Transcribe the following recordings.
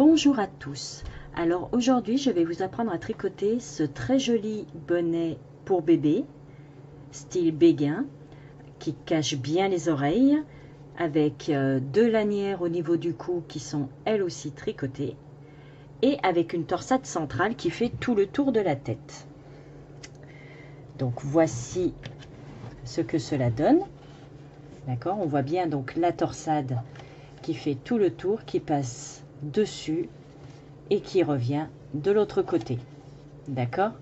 Bonjour à tous. Alors aujourd'hui je vais vous apprendre à tricoter ce très joli bonnet pour bébé style béguin qui cache bien les oreilles avec deux lanières au niveau du cou qui sont elles aussi tricotées et avec une torsade centrale qui fait tout le tour de la tête. Donc voici ce que cela donne. D'accord, on voit bien donc la torsade qui fait tout le tour, qui passe dessus et qui revient de l'autre côté. D'accord,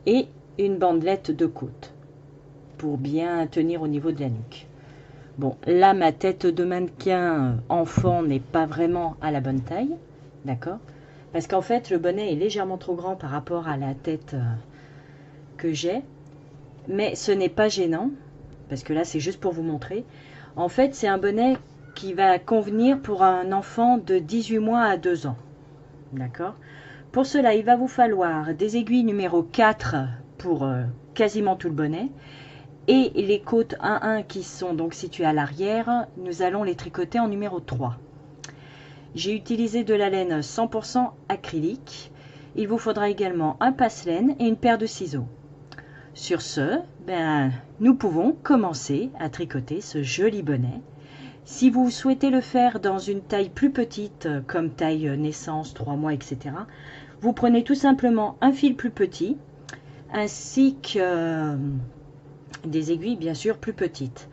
et une bandelette de côte pour bien tenir au niveau de la nuque. Bon, là ma tête de mannequin enfant n'est pas vraiment à la bonne taille, d'accord, parce qu'en fait le bonnet est légèrement trop grand par rapport à la tête que j'ai, mais ce n'est pas gênant parce que là c'est juste pour vous montrer. En fait c'est un bonnet qui va convenir pour un enfant de 18 mois à 2 ans. D'accord. Pour cela, il va vous falloir des aiguilles numéro 4 pour quasiment tout le bonnet. Et les côtes 1-1 qui sont donc situées à l'arrière, nous allons les tricoter en numéro 3. J'ai utilisé de la laine 100% acrylique. Il vous faudra également un passe-laine et une paire de ciseaux. Sur ce, nous pouvons commencer à tricoter ce joli bonnet. Si vous souhaitez le faire dans une taille plus petite, comme taille naissance, 3 mois, etc., vous prenez tout simplement un fil plus petit, ainsi que des aiguilles bien sûr plus petites.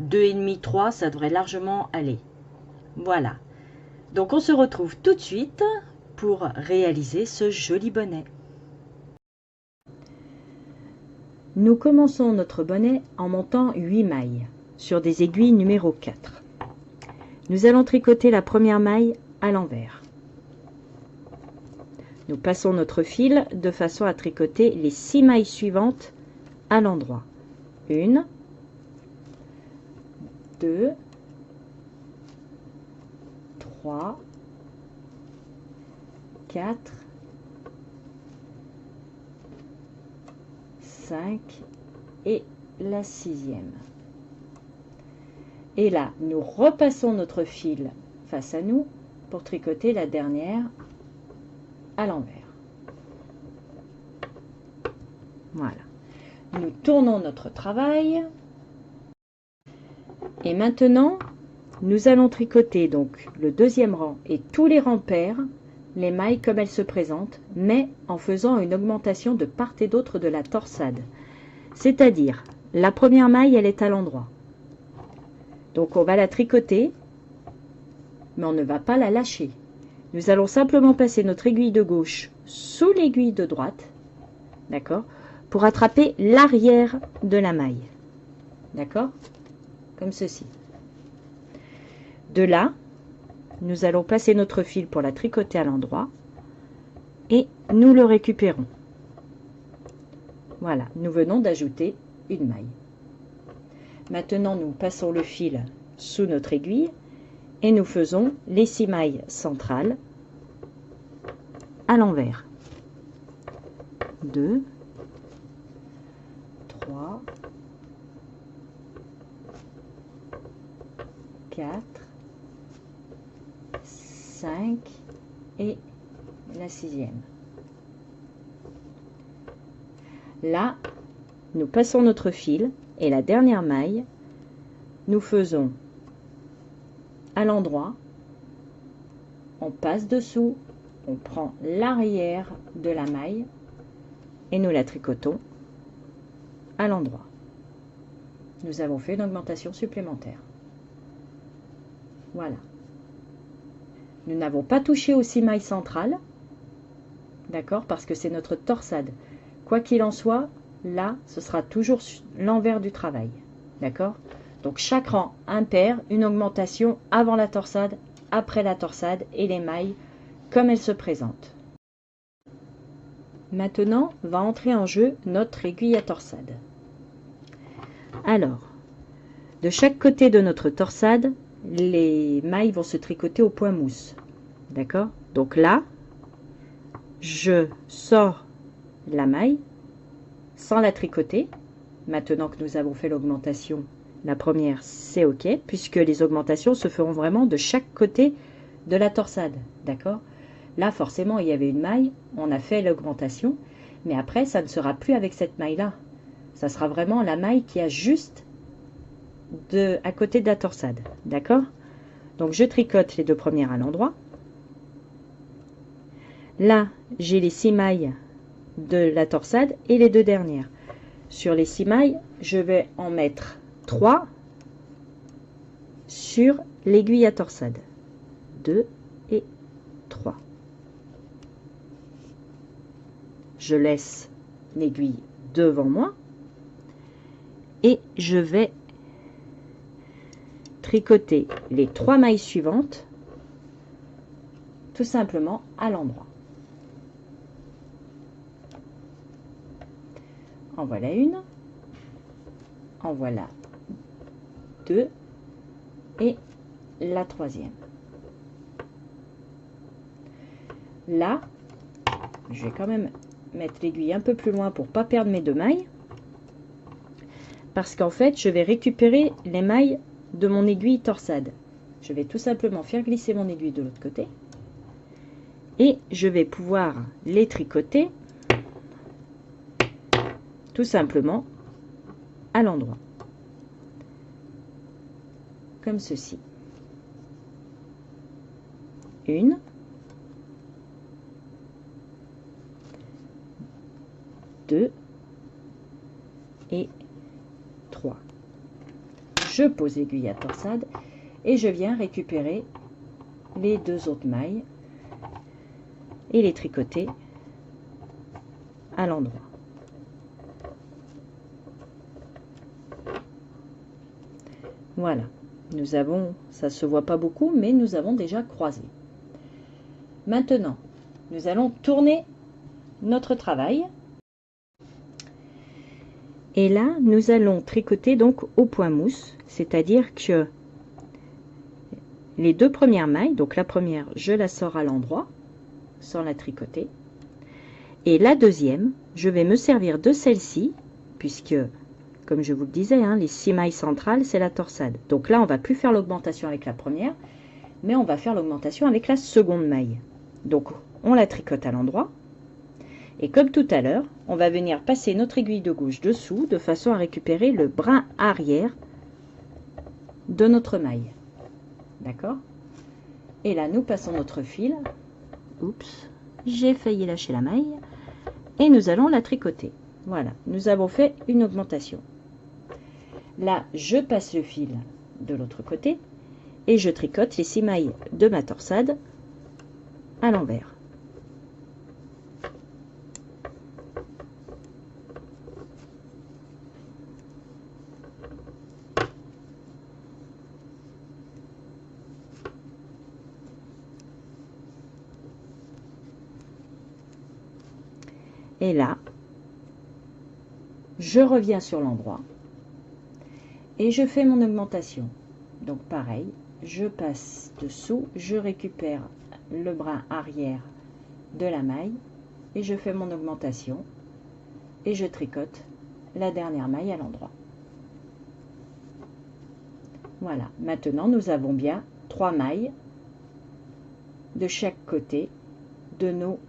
2,5, 3, ça devrait largement aller. Voilà. Donc on se retrouve tout de suite pour réaliser ce joli bonnet. Nous commençons notre bonnet en montant 8 mailles sur des aiguilles numéro 4. Nous allons tricoter la première maille à l'envers. Nous passons notre fil de façon à tricoter les 6 mailles suivantes à l'endroit. 1, 2, 3, 4, 5 et la 6e. Et là, nous repassons notre fil face à nous pour tricoter la dernière à l'envers. Voilà. Nous tournons notre travail. Et maintenant, nous allons tricoter donc le deuxième rang et tous les rangs pairs, les mailles comme elles se présentent, mais en faisant une augmentation de part et d'autre de la torsade. C'est-à-dire, la première maille, elle est à l'endroit. Donc on va la tricoter, mais on ne va pas la lâcher. Nous allons simplement passer notre aiguille de gauche sous l'aiguille de droite, d'accord, pour attraper l'arrière de la maille, d'accord, comme ceci. De là, nous allons placer notre fil pour la tricoter à l'endroit et nous le récupérons. Voilà, nous venons d'ajouter une maille. Maintenant, nous passons le fil sous notre aiguille et nous faisons les 6 mailles centrales à l'envers. 2, 3, 4, 5 et la 6e. Là, nous passons notre fil et la dernière maille, nous faisons à l'endroit, on passe dessous, on prend l'arrière de la maille et nous la tricotons à l'endroit. Nous avons fait une augmentation supplémentaire. Voilà. Nous n'avons pas touché aux 6 mailles centrales, d'accord, parce que c'est notre torsade. Quoi qu'il en soit, là, ce sera toujours l'envers du travail, d'accord. Donc chaque rang impair, une augmentation avant la torsade, après la torsade et les mailles comme elles se présentent. Maintenant, va entrer en jeu notre aiguille à torsade. Alors, de chaque côté de notre torsade, les mailles vont se tricoter au point mousse, d'accord. Donc là, je sors la maille sans la tricoter. Maintenant que nous avons fait l'augmentation, la première, c'est OK, puisque les augmentations se feront vraiment de chaque côté de la torsade, d'accord? Là, forcément, il y avait une maille, on a fait l'augmentation, mais après, ça ne sera plus avec cette maille-là. Ça sera vraiment la maille qui a juste à côté de la torsade, d'accord? Donc, je tricote les deux premières à l'endroit. Là, j'ai les 6 mailles de la torsade et les deux dernières. Sur les 6 mailles, je vais en mettre 3 sur l'aiguille à torsade. 2 et 3. Je laisse l'aiguille devant moi et je vais tricoter les 3 mailles suivantes tout simplement à l'endroit. En voilà une, en voilà 2 et la troisième. Là, je vais quand même mettre l'aiguille un peu plus loin pour pas perdre mes 2 mailles, parce qu'en fait je vais récupérer les mailles de mon aiguille torsade. Je vais tout simplement faire glisser mon aiguille de l'autre côté et je vais pouvoir les tricoter tout simplement à l'endroit, comme ceci. Une, deux et 3. Je pose l'aiguille à torsade et je viens récupérer les 2 autres mailles et les tricoter à l'endroit. Voilà, nous avons, ça se voit pas beaucoup, mais nous avons déjà croisé. Maintenant, nous allons tourner notre travail. Et là, nous allons tricoter donc au point mousse, c'est-à-dire que les 2 premières mailles, donc la première, je la sors à l'endroit, sans la tricoter. Et la deuxième, je vais me servir de celle-ci, puisque, comme je vous le disais, hein, les 6 mailles centrales, c'est la torsade. Donc là, on va plus faire l'augmentation avec la première, mais on va faire l'augmentation avec la seconde maille. Donc, on la tricote à l'endroit. Et comme tout à l'heure, on va venir passer notre aiguille de gauche dessous, de façon à récupérer le brin arrière de notre maille. D'accord? Et là, nous passons notre fil. Oups, j'ai failli lâcher la maille. Et nous allons la tricoter. Voilà, nous avons fait une augmentation. Là, je passe le fil de l'autre côté et je tricote les 6 mailles de ma torsade à l'envers. Et là, je reviens sur l'endroit et je fais mon augmentation. Donc pareil, je passe dessous, je récupère le brin arrière de la maille et je fais mon augmentation et je tricote la dernière maille à l'endroit. Voilà, maintenant nous avons bien 3 mailles de chaque côté de nos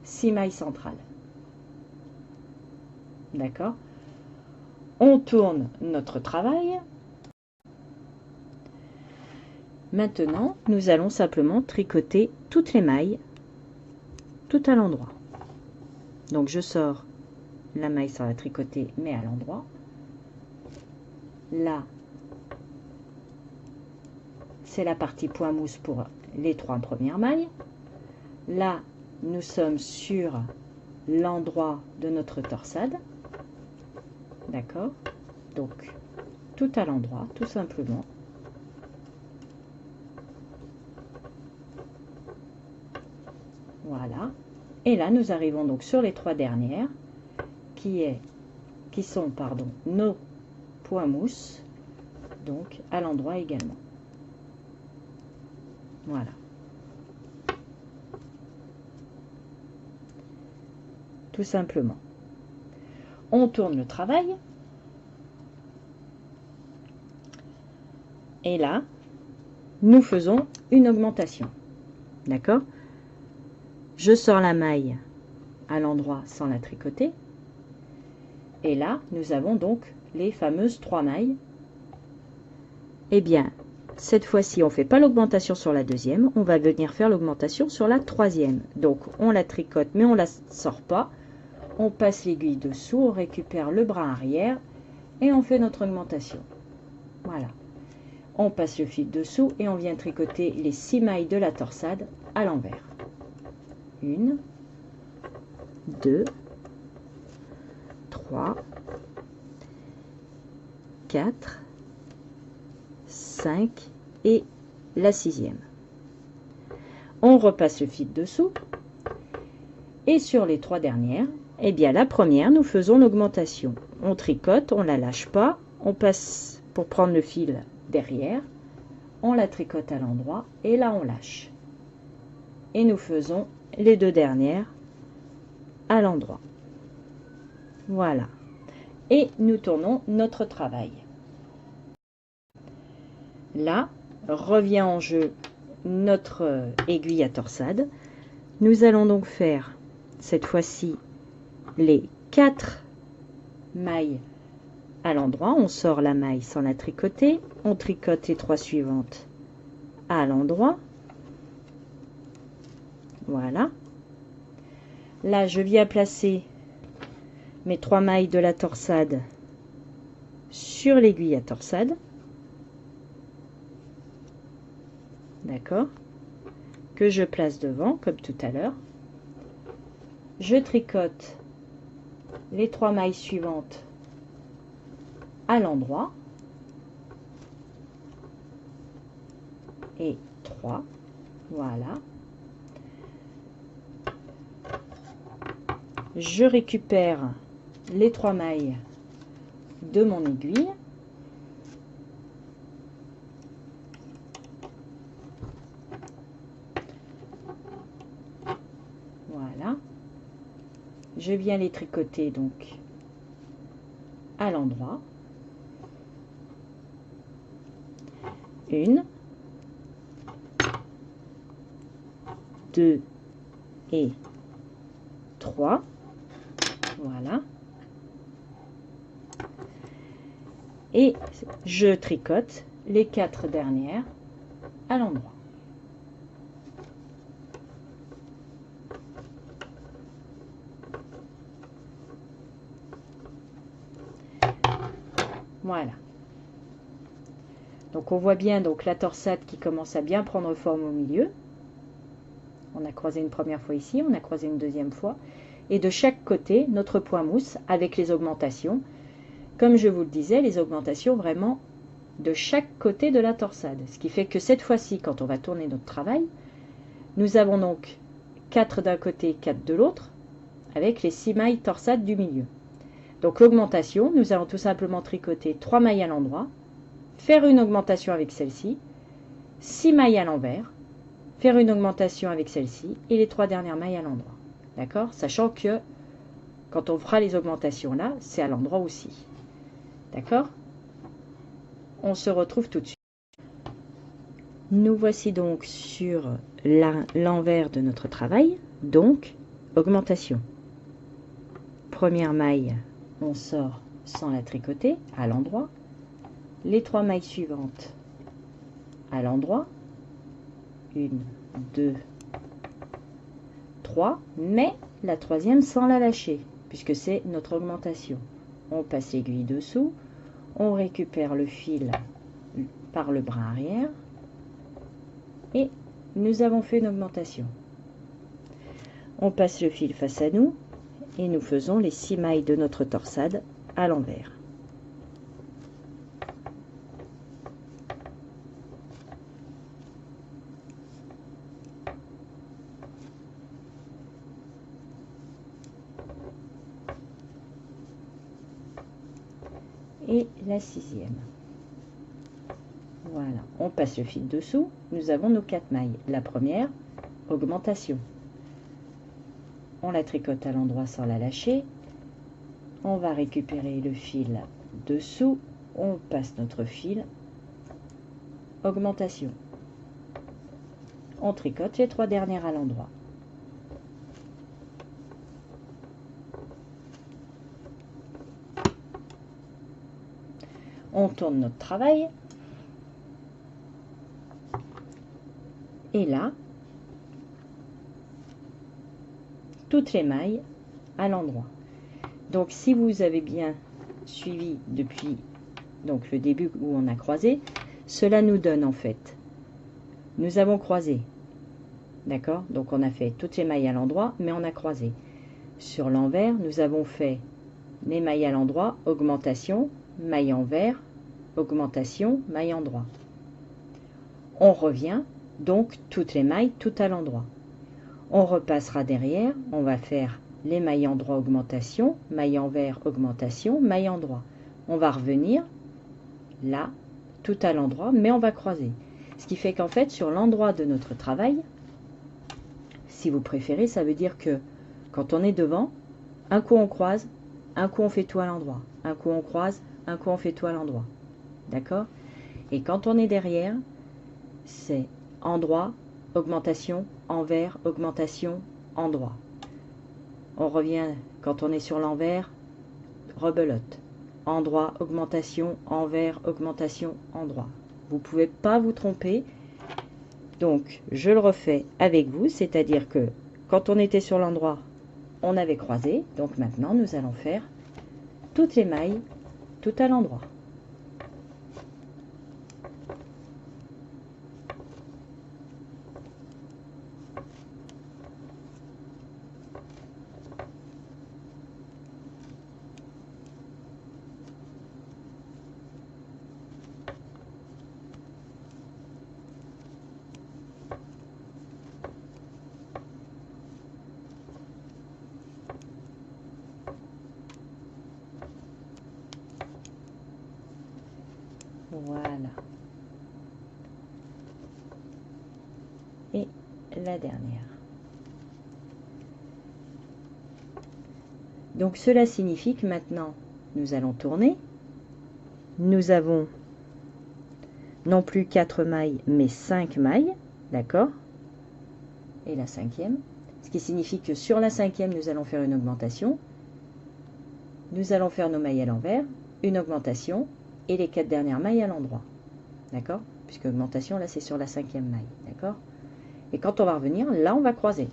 6 mailles centrales. D'accord? On tourne notre travail. Maintenant, nous allons simplement tricoter toutes les mailles tout à l'endroit. Donc je sors la maille sans la tricoter mais à l'endroit. Là, c'est la partie point mousse pour les 3 premières mailles. Là, nous sommes sur l'endroit de notre torsade. D'accord? Donc, tout à l'endroit, tout simplement. Voilà. Et là, nous arrivons donc sur les 3 dernières, qui sont nos points mousse, donc à l'endroit également. Voilà. Tout simplement. On tourne le travail. Et là, nous faisons une augmentation. D'accord? Je sors la maille à l'endroit sans la tricoter. Et là, nous avons donc les fameuses 3 mailles. Eh bien, cette fois-ci, on ne fait pas l'augmentation sur la deuxième, on va venir faire l'augmentation sur la troisième. Donc, on la tricote, mais on ne la sort pas. On passe l'aiguille dessous, on récupère le bras arrière et on fait notre augmentation. Voilà. On passe le fil dessous et on vient tricoter les 6 mailles de la torsade à l'envers. 1, 2, 3, 4, 5 et la 6e. On repasse le fil dessous et sur les 3 dernières, eh bien la première, nous faisons l'augmentation. On tricote, on ne la lâche pas, on passe pour prendre le fil derrière, on la tricote à l'endroit et là on lâche. Et nous faisons les 2 dernières à l'endroit. Voilà. Et nous tournons notre travail. Là, revient en jeu notre aiguille à torsade. Nous allons donc faire cette fois-ci les 4 mailles à l'endroit. On sort la maille sans la tricoter. On tricote les 3 suivantes à l'endroit. Voilà. Là, je viens placer mes 3 mailles de la torsade sur l'aiguille à torsade. D'accord? Que je place devant, comme tout à l'heure. Je tricote les 3 mailles suivantes à l'endroit. Et 3. Voilà. Je récupère les 3 mailles de mon aiguille. Voilà. Je viens les tricoter donc à l'endroit. 1, 2 et 3. Voilà. Et je tricote les 4 dernières à l'endroit. Voilà. Donc on voit bien donc la torsade qui commence à bien prendre forme au milieu. On a croisé une première fois ici, on a croisé une deuxième fois. Et de chaque côté, notre point mousse avec les augmentations. Comme je vous le disais, les augmentations vraiment de chaque côté de la torsade. Ce qui fait que cette fois-ci, quand on va tourner notre travail, nous avons donc 4 d'un côté, 4 de l'autre, avec les 6 mailles torsade du milieu. Donc l'augmentation, nous allons tout simplement tricoter 3 mailles à l'endroit, faire une augmentation avec celle-ci, 6 mailles à l'envers, faire une augmentation avec celle-ci et les 3 dernières mailles à l'endroit. D'accord? Sachant que quand on fera les augmentations là, c'est à l'endroit aussi. D'accord? On se retrouve tout de suite. Nous voici donc sur l'envers de notre travail. Donc, augmentation. Première maille, on sort sans la tricoter à l'endroit. Les 3 mailles suivantes à l'endroit. 1, 2, 3. Mais la troisième sans la lâcher, puisque c'est notre augmentation. On passe l'aiguille dessous. On récupère le fil par le bras arrière. Et nous avons fait une augmentation. On passe le fil face à nous et nous faisons les 6 mailles de notre torsade à l'envers. Et la 6e. Voilà, on passe le fil dessous, nous avons nos 4 mailles. La première, augmentation. On la tricote à l'endroit sans la lâcher. On va récupérer le fil dessous, on passe notre fil, augmentation. on tricote les 3 dernières à l'endroit. On tourne notre travail. Et là, toutes les mailles à l'endroit. Donc si vous avez bien suivi depuis donc le début où on a croisé, cela nous donne en fait, nous avons croisé, d'accord, donc on a fait toutes les mailles à l'endroit, mais on a croisé. Sur l'envers, nous avons fait les mailles à l'endroit, augmentation, maille envers, augmentation, maille endroit. On revient, donc toutes les mailles tout à l'endroit. On repassera derrière, on va faire les mailles endroit, augmentation, maille envers, augmentation, maille endroit. On va revenir là, tout à l'endroit, mais on va croiser. Ce qui fait qu'en fait, sur l'endroit de notre travail, si vous préférez, ça veut dire que quand on est devant, un coup on croise, un coup on fait tout à l'endroit. Un coup on croise, un coup on fait tout à l'endroit. D'accord? Et quand on est derrière, c'est endroit, augmentation, envers, augmentation, endroit. On revient quand on est sur l'envers, rebelote. Endroit, augmentation, envers, augmentation, endroit. Vous ne pouvez pas vous tromper. Donc, je le refais avec vous, c'est-à-dire que quand on était sur l'endroit, on avait croisé. Donc maintenant, nous allons faire toutes les mailles tout à l'endroit. Voilà. Et la dernière. Donc cela signifie que maintenant, nous allons tourner. Nous avons non plus 4 mailles, mais 5 mailles. D'accord? Et la 5e. Ce qui signifie que sur la 5e, nous allons faire une augmentation. Nous allons faire nos mailles à l'envers, une augmentation, et les 4 dernières mailles à l'endroit. D'accord? Puisque augmentation, là, c'est sur la 5e maille. D'accord? Et quand on va revenir, là, on va croiser.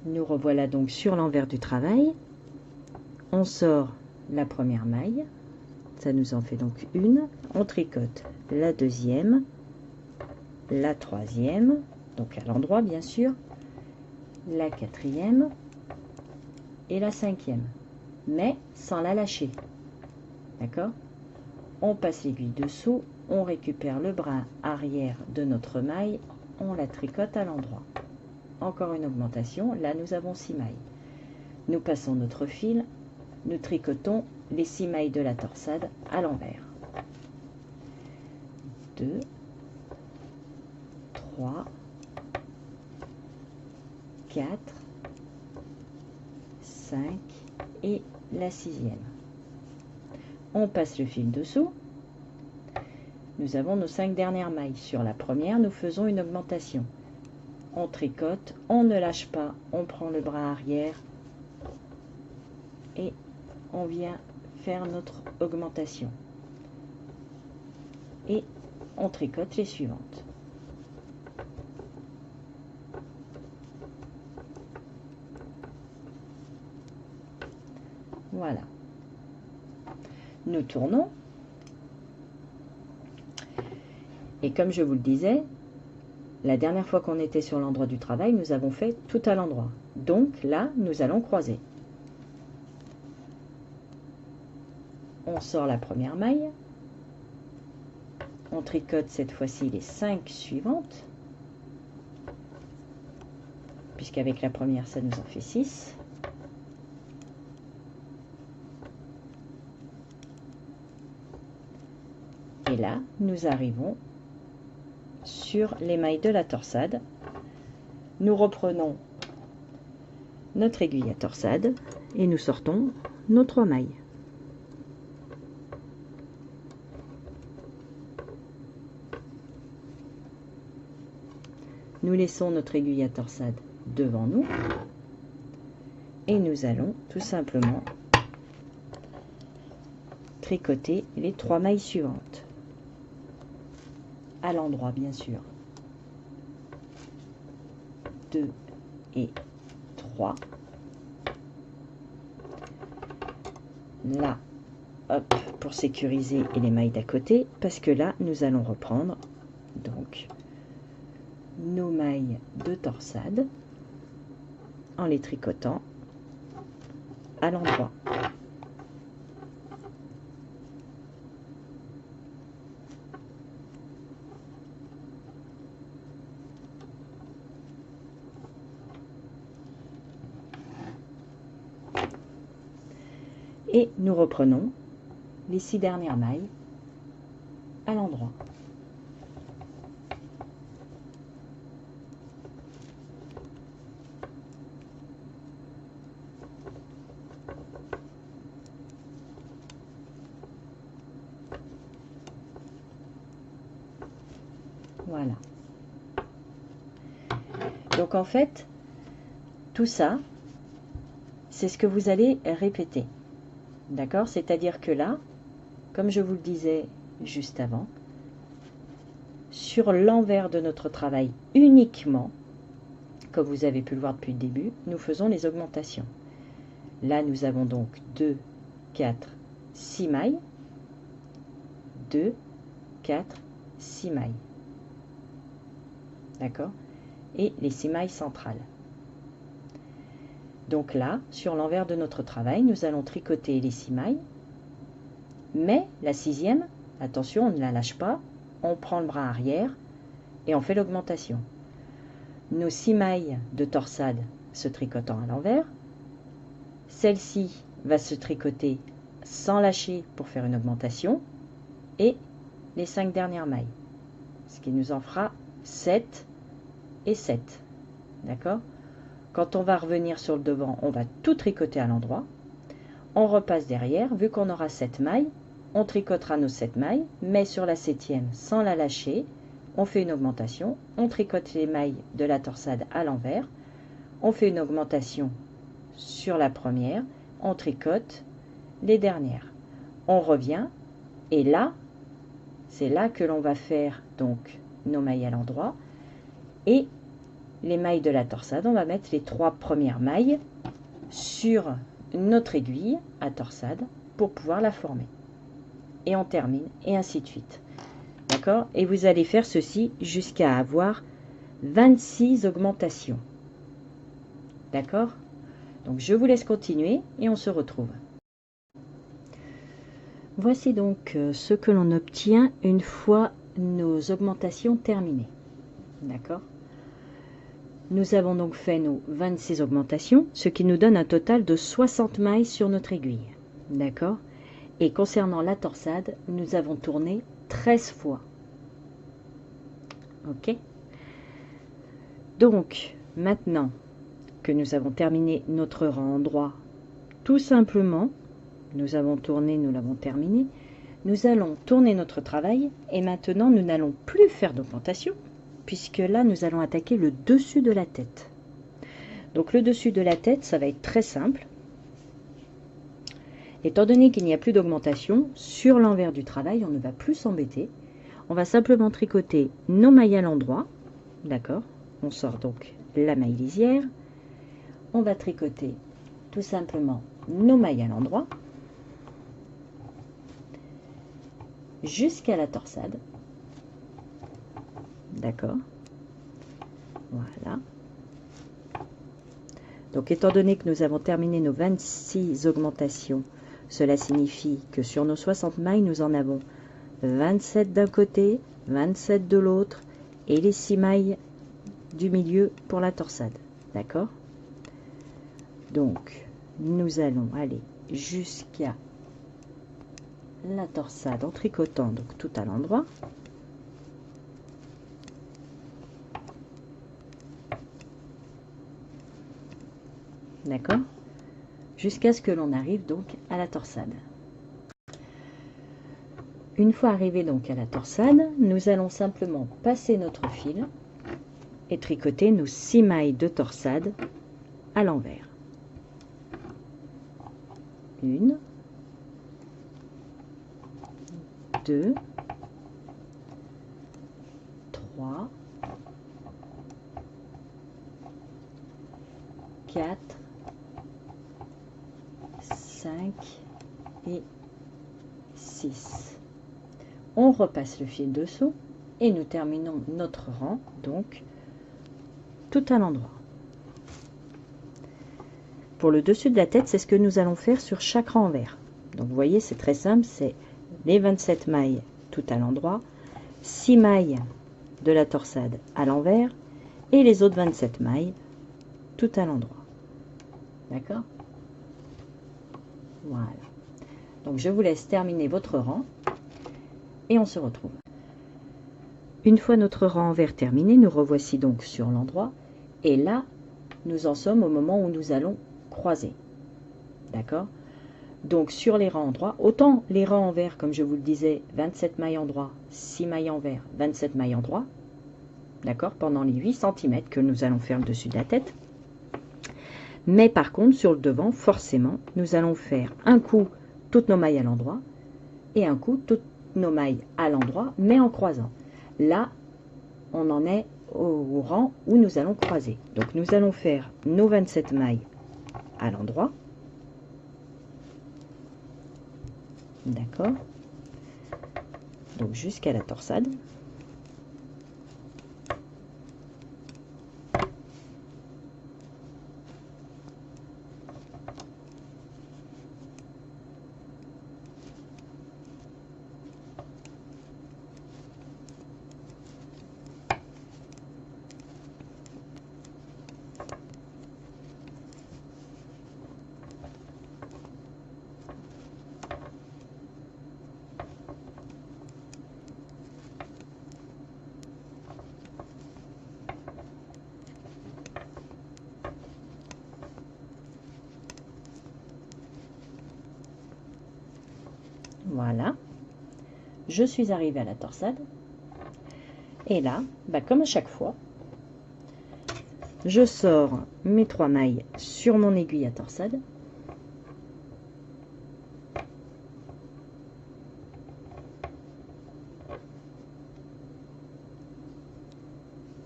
Nous revoilà donc sur l'envers du travail. On sort la première maille. Ça nous en fait donc une. On tricote la 2e, la 3e, donc à l'endroit, bien sûr, la 4e et la 5e, mais sans la lâcher. D'accord? On passe l'aiguille dessous, on récupère le bras arrière de notre maille, on la tricote à l'endroit. Encore une augmentation, là nous avons 6 mailles. Nous passons notre fil, nous tricotons les 6 mailles de la torsade à l'envers. 2, 3, 4, 5 et la 6e. On passe le fil dessous. Nous avons nos 5 dernières mailles. Sur la première, nous faisons une augmentation. On tricote, on ne lâche pas, on prend le bras arrière et on vient faire notre augmentation. Et on tricote les suivantes. Voilà. Nous tournons. Et comme je vous le disais, la dernière fois qu'on était sur l'endroit du travail, nous avons fait tout à l'endroit. Donc là, nous allons croiser. On sort la première maille. On tricote cette fois-ci les 5 suivantes. Puisqu'avec la première, ça nous en fait 6. Et là, nous arrivons sur les mailles de la torsade. Nous reprenons notre aiguille à torsade et nous sortons nos 3 mailles. nous laissons notre aiguille à torsade devant nous et nous allons tout simplement tricoter les 3 mailles suivantes à l'endroit, bien sûr. 2 et 3. Là, hop, pour sécuriser, et les mailles d'à côté, parce que là, nous allons reprendre donc nos mailles de torsade en les tricotant à l'endroit. Et nous reprenons les 6 dernières mailles à l'endroit. Voilà. Donc en fait, tout ça, c'est ce que vous allez répéter. D'accord? C'est-à-dire que là, comme je vous le disais juste avant, sur l'envers de notre travail uniquement, comme vous avez pu le voir depuis le début, nous faisons les augmentations. Là, nous avons donc 2, 4, 6 mailles. 2, 4, 6 mailles. D'accord? Et les 6 mailles centrales. Donc là, sur l'envers de notre travail, nous allons tricoter les 6 mailles, mais la 6e, attention, on ne la lâche pas, on prend le bras arrière et on fait l'augmentation. Nos 6 mailles de torsade se tricotant à l'envers, celle-ci va se tricoter sans lâcher pour faire une augmentation, et les 5 dernières mailles, ce qui nous en fera 7 et 7. D'accord? Quand on va revenir sur le devant, on va tout tricoter à l'endroit. On repasse derrière. Vu qu'on aura 7 mailles, on tricotera nos 7 mailles, mais sur la 7e sans la lâcher. On fait une augmentation. On tricote les mailles de la torsade à l'envers. On fait une augmentation sur la première. On tricote les dernières. On revient. Et là, c'est là que l'on va faire donc nos mailles à l'endroit. Et les mailles de la torsade, on va mettre les 3 premières mailles sur notre aiguille à torsade pour pouvoir la former. Et on termine, et ainsi de suite. D'accord? Et vous allez faire ceci jusqu'à avoir 26 augmentations. D'accord? Donc je vous laisse continuer et on se retrouve. Voici donc ce que l'on obtient une fois nos augmentations terminées. D'accord? Nous avons donc fait nos 26 augmentations, ce qui nous donne un total de 60 mailles sur notre aiguille. D'accord? Et concernant la torsade, nous avons tourné 13 fois. Ok? Donc, maintenant que nous avons terminé notre rang droit, tout simplement, nous avons tourné, nous l'avons terminé, nous allons tourner notre travail et maintenant nous n'allons plus faire d'augmentation, puisque là, nous allons attaquer le dessus de la tête. Donc, le dessus de la tête, ça va être très simple. Étant donné qu'il n'y a plus d'augmentation, sur l'envers du travail, on ne va plus s'embêter. On va simplement tricoter nos mailles à l'endroit. D'accord? On sort donc la maille lisière. On va tricoter tout simplement nos mailles à l'endroit jusqu'à la torsade. D'accord? Voilà. Donc, étant donné que nous avons terminé nos 26 augmentations, cela signifie que sur nos 60 mailles, nous en avons 27 d'un côté, 27 de l'autre, et les 6 mailles du milieu pour la torsade. D'accord? Donc, nous allons aller jusqu'à la torsade en tricotant donc tout à l'endroit. D'accord? Jusqu'à ce que l'on arrive donc à la torsade. Une fois arrivé donc à la torsade, nous allons simplement passer notre fil et tricoter nos 6 mailles de torsade à l'envers. 1, 2, 3, 4, 5 et 6. On repasse le fil dessous et nous terminons notre rang, donc tout à l'endroit. Pour le dessus de la tête, c'est ce que nous allons faire sur chaque rang envers. Donc vous voyez, c'est très simple, c'est les 27 mailles tout à l'endroit, 6 mailles de la torsade à l'envers et les autres 27 mailles tout à l'endroit. D'accord? Voilà. Donc je vous laisse terminer votre rang et on se retrouve. Une fois notre rang envers terminé, nous revoici donc sur l'endroit et là, nous en sommes au moment où nous allons croiser. D'accord? Donc sur les rangs endroits, autant les rangs envers, comme je vous le disais, 27 mailles endroit, 6 mailles envers, 27 mailles endroit, d'accord, pendant les 8 cm que nous allons faire le dessus de la tête. Mais par contre, sur le devant, forcément, nous allons faire un coup toutes nos mailles à l'endroit et un coup toutes nos mailles à l'endroit, mais en croisant. Là, on en est au rang où nous allons croiser. Donc nous allons faire nos 27 mailles à l'endroit. D'accord? Donc jusqu'à la torsade. Voilà, je suis arrivée à la torsade et là, comme à chaque fois, je sors mes 3 mailles sur mon aiguille à torsade.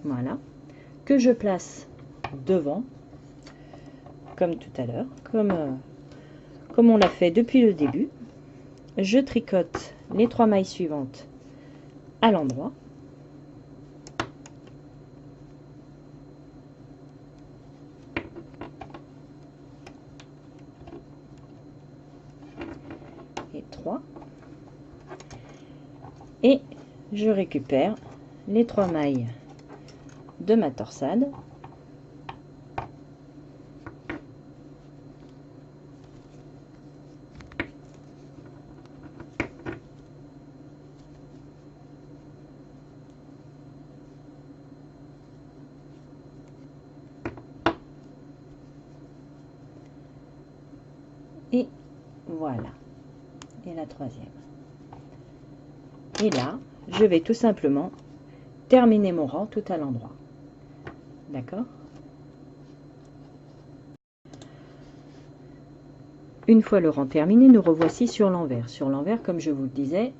Voilà, que je place devant, comme tout à l'heure, comme on l'a fait depuis le début. Je tricote les 3 mailles suivantes à l'endroit. Et 3. Et je récupère les 3 mailles de ma torsade. Et voilà. Et la 3e. Et là, je vais tout simplement terminer mon rang tout à l'endroit. D'accord? Une fois le rang terminé, nous revoici sur l'envers. Sur l'envers, comme je vous le disais,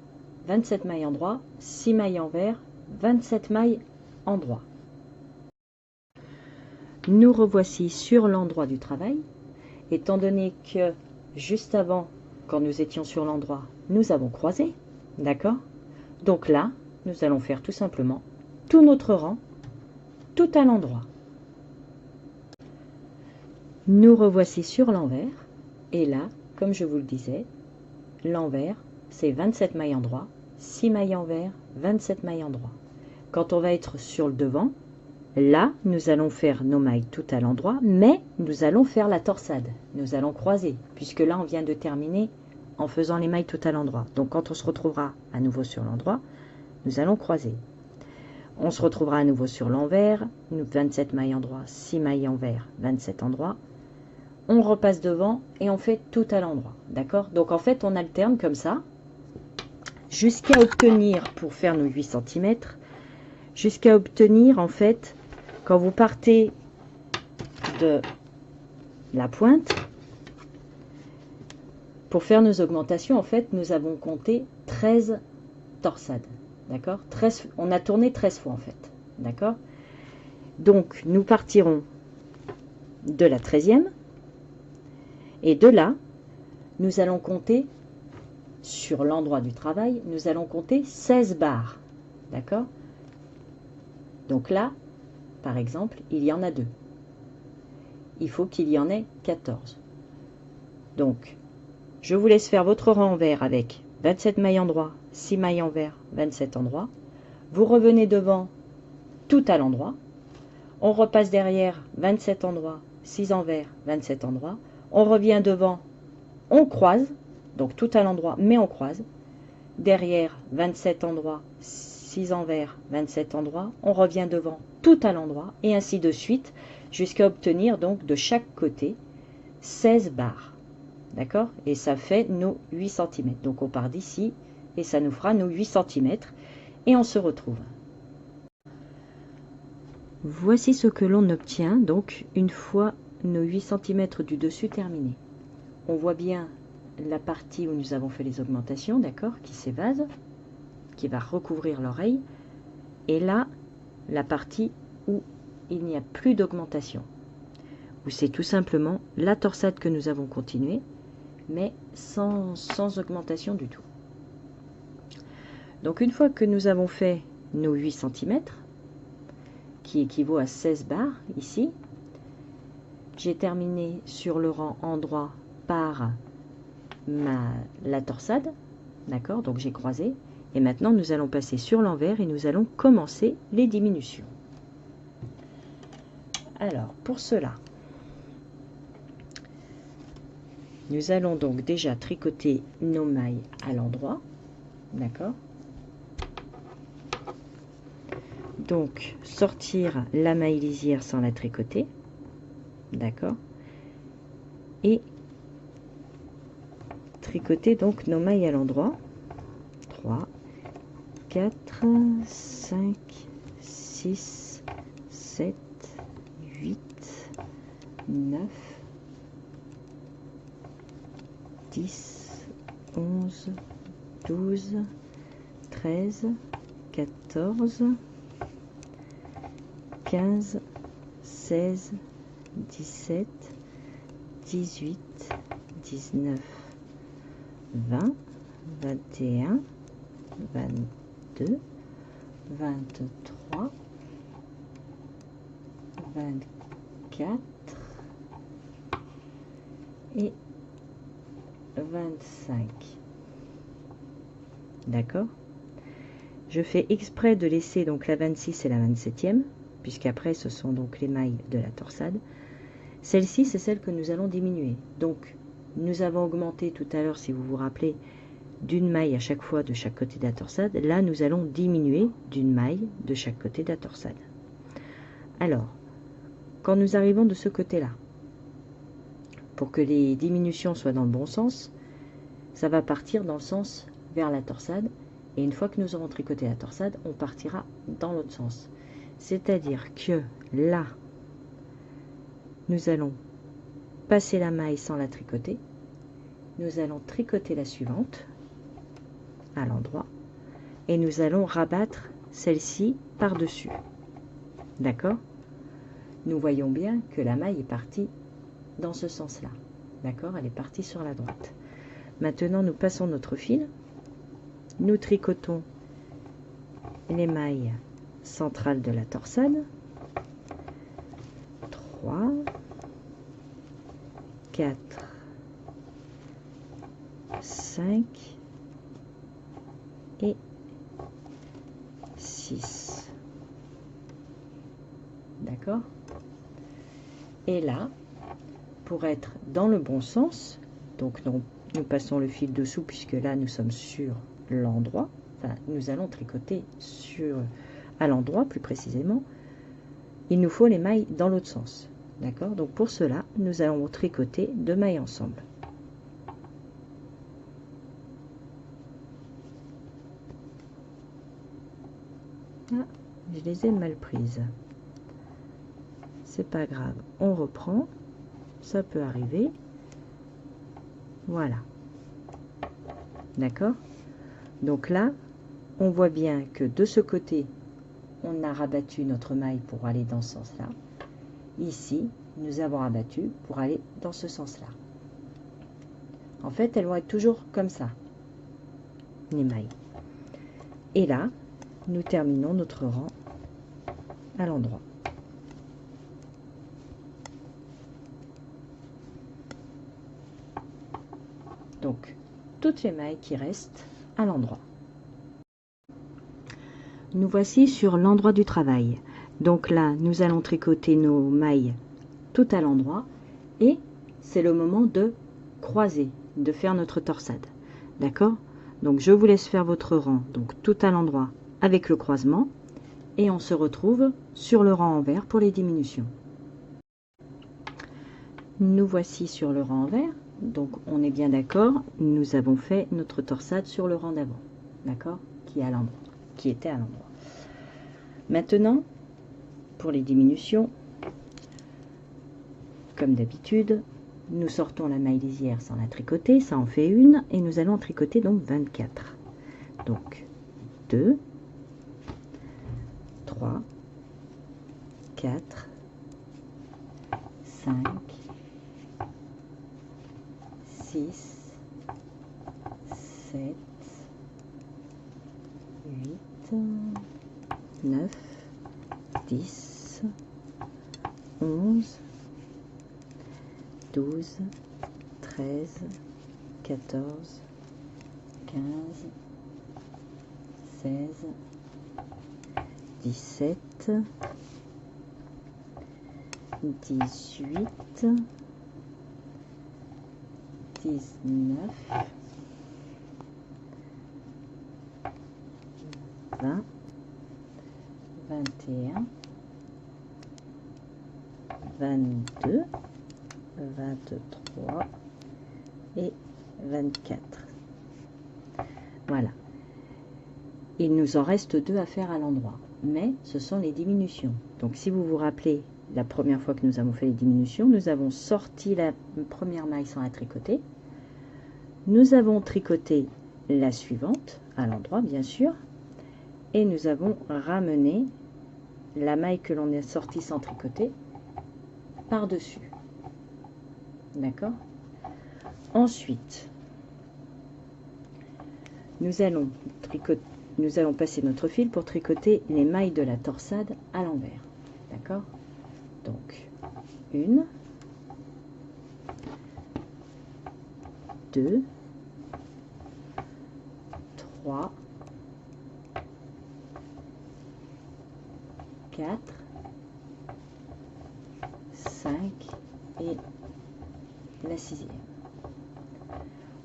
27 mailles endroit, 6 mailles envers, 27 mailles endroit. Nous revoici sur l'endroit du travail. Étant donné que juste avant, quand nous étions sur l'endroit, nous avons croisé. D'accord? Donc là, nous allons faire tout simplement tout notre rang, tout à l'endroit. Nous revoici sur l'envers. Et là, comme je vous le disais, l'envers, c'est 27 mailles endroit, 6 mailles envers, 27 mailles endroit. Quand on va être sur le devant, là, nous allons faire nos mailles tout à l'endroit, mais nous allons faire la torsade. Nous allons croiser, puisque là, on vient de terminer en faisant les mailles tout à l'endroit. Donc, quand on se retrouvera à nouveau sur l'endroit, nous allons croiser. On se retrouvera à nouveau sur l'envers, 27 mailles endroit, 6 mailles envers, 27 endroits. On repasse devant et on fait tout à l'endroit. D'accord? Donc, en fait, on alterne comme ça, jusqu'à obtenir, pour faire nos 8 cm, jusqu'à obtenir, en fait, Quand vous partez de la pointe, pour faire nos augmentations, en fait, nous avons compté 13 torsades. D'accord? On a tourné 13 fois, en fait. D'accord? Donc, nous partirons de la 13e. Et de là, nous allons compter, sur l'endroit du travail, nous allons compter 16 barres. D'accord? Donc là, par exemple, il y en a 2. Il faut qu'il y en ait 14. Donc, je vous laisse faire votre rang envers avec 27 mailles endroit, 6 mailles envers, 27 endroits. Vous revenez devant, tout à l'endroit. On repasse derrière, 27 endroits, 6 envers, 27 endroits. On revient devant, on croise, donc tout à l'endroit, mais on croise. Derrière, 27 endroits, 6 envers, 27 endroits. On revient devant, tout à l'endroit, et ainsi de suite, jusqu'à obtenir donc de chaque côté 16 barres. D'accord? Et ça fait nos 8 cm. Donc on part d'ici, et ça nous fera nos 8 cm. Et on se retrouve. Voici ce que l'on obtient, donc, une fois nos 8 cm du dessus terminés. On voit bien la partie où nous avons fait les augmentations, d'accord, qui s'évase, qui va recouvrir l'oreille. Et là, la partie où il n'y a plus d'augmentation, où c'est tout simplement la torsade que nous avons continué, mais sans augmentation du tout. Donc une fois que nous avons fait nos 8 cm, qui équivaut à 16 barres ici, j'ai terminé sur le rang endroit par la torsade, d'accord, donc j'ai croisé, et maintenant nous allons passer sur l'envers et nous allons commencer les diminutions. Alors pour cela, nous allons donc déjà tricoter nos mailles à l'endroit, d'accord. Donc sortir la maille lisière sans la tricoter, d'accord, et tricoter donc nos mailles à l'endroit. 3, 4, 5, 6, 7, 8, 9, 10, 11, 12, 13, 14, 15, 16, 17, 18, 19, 20, 21, 22, 23, 24 et 25. D'accord? Je fais exprès de laisser donc la 26 et la 27e, puisqu'après ce sont donc les mailles de la torsade. Celle-ci, c'est celle que nous allons diminuer. Donc, nous avons augmenté tout à l'heure, si vous vous rappelez, d'une maille à chaque fois de chaque côté de la torsade. Là, nous allons diminuer d'une maille de chaque côté de la torsade. Alors, quand nous arrivons de ce côté-là, pour que les diminutions soient dans le bon sens, ça va partir dans le sens vers la torsade. Et une fois que nous aurons tricoté la torsade, on partira dans l'autre sens. C'est-à-dire que là, nous allons passer la maille sans la tricoter. Nous allons tricoter la suivante à l'endroit et nous allons rabattre celle-ci par-dessus. D'accord? Nous voyons bien que la maille est partie dans ce sens-là. D'accord? Elle est partie sur la droite. Maintenant, nous passons notre fil. Nous tricotons les mailles centrales de la torsade. 3, 4, 5 et 6. D'accord? Et là, pour être dans le bon sens, donc nous passons le fil dessous puisque là nous sommes sur l'endroit, enfin nous allons tricoter à l'endroit plus précisément, il nous faut les mailles dans l'autre sens. D'accord? Donc pour cela, nous allons tricoter 2 mailles ensemble. Ah, je les ai mal prises. c'est pas grave, on reprend, ça peut arriver, voilà, d'accord. Donc là, on voit bien que de ce côté, on a rabattu notre maille pour aller dans ce sens-là. Ici, nous avons rabattu pour aller dans ce sens-là. En fait, elles vont être toujours comme ça, les mailles. Et là, nous terminons notre rang à l'endroit. Donc, toutes les mailles qui restent à l'endroit. Nous voici sur l'endroit du travail. Donc là, nous allons tricoter nos mailles tout à l'endroit et c'est le moment de croiser, de faire notre torsade. D'accord? Donc je vous laisse faire votre rang, donc tout à l'endroit avec le croisement et on se retrouve sur le rang envers pour les diminutions. Nous voici sur le rang envers, donc on est bien d'accord, nous avons fait notre torsade sur le rang d'avant, d'accord? Qui était à l'endroit. Maintenant, pour les diminutions, comme d'habitude, nous sortons la maille lisière sans la tricoter, ça en fait une, et nous allons tricoter donc 24. Donc 2, 3, 4, 5, 6, 7, 8, 9, 10, 11, 12, 13, 14, 15, 16, 17, 18, 19, 20, 21, 22, 23 et 24. Voilà. Il nous en reste 2 à faire à l'endroit, mais ce sont les diminutions. Donc si vous vous rappelez, la première fois que nous avons fait les diminutions, nous avons sorti la première maille sans la tricoter. Nous avons tricoté la suivante à l'endroit, bien sûr, et nous avons ramené la maille que l'on a sortie sans tricoter par-dessus. D'accord? Ensuite, nous allons passer notre fil pour tricoter les mailles de la torsade à l'envers. D'accord? Donc, 1, 2, 3, 4, 5 et la 6e.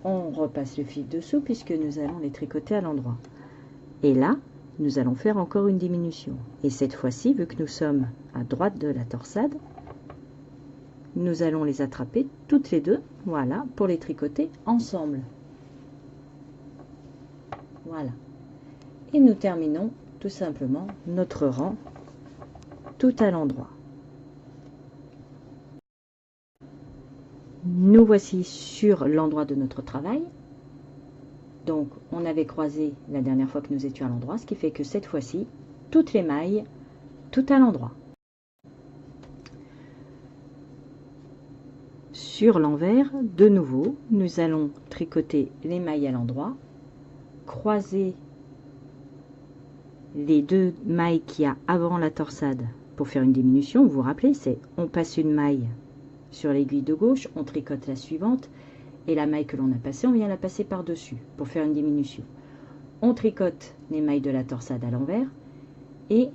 On repasse le fil dessous puisque nous allons les tricoter à l'endroit. Et là, nous allons faire encore une diminution. Et cette fois-ci, vu que nous sommes à droite de la torsade, nous allons les attraper toutes les deux, voilà, pour les tricoter ensemble. Voilà. Et nous terminons tout simplement notre rang tout à l'endroit. Nous voici sur l'endroit de notre travail. Donc, on avait croisé la dernière fois que nous étions à l'endroit, ce qui fait que cette fois-ci, toutes les mailles, tout à l'endroit. Sur l'envers, de nouveau, nous allons tricoter les mailles à l'endroit, croiser les 2 mailles qu'il y a avant la torsade pour faire une diminution. Vous vous rappelez, c'est on passe une maille sur l'aiguille de gauche, on tricote la suivante, et la maille que l'on a passée, on vient la passer par-dessus pour faire une diminution. On tricote les mailles de la torsade à l'envers, et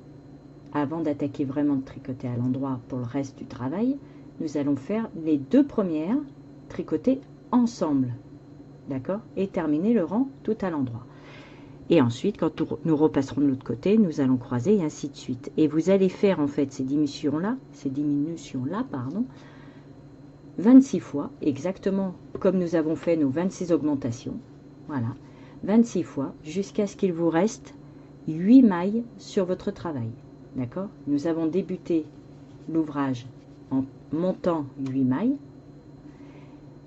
avant d'attaquer vraiment de tricoter à l'endroit pour le reste du travail, nous allons faire les 2 premières tricotées ensemble, d'accord, et terminer le rang tout à l'endroit. Et ensuite, quand nous repasserons de l'autre côté, nous allons croiser et ainsi de suite. Et vous allez faire en fait ces diminutions-là, pardon, 26 fois, exactement comme nous avons fait nos 26 augmentations. Voilà, 26 fois, jusqu'à ce qu'il vous reste 8 mailles sur votre travail. D'accord? Nous avons débuté l'ouvrage en montant 8 mailles.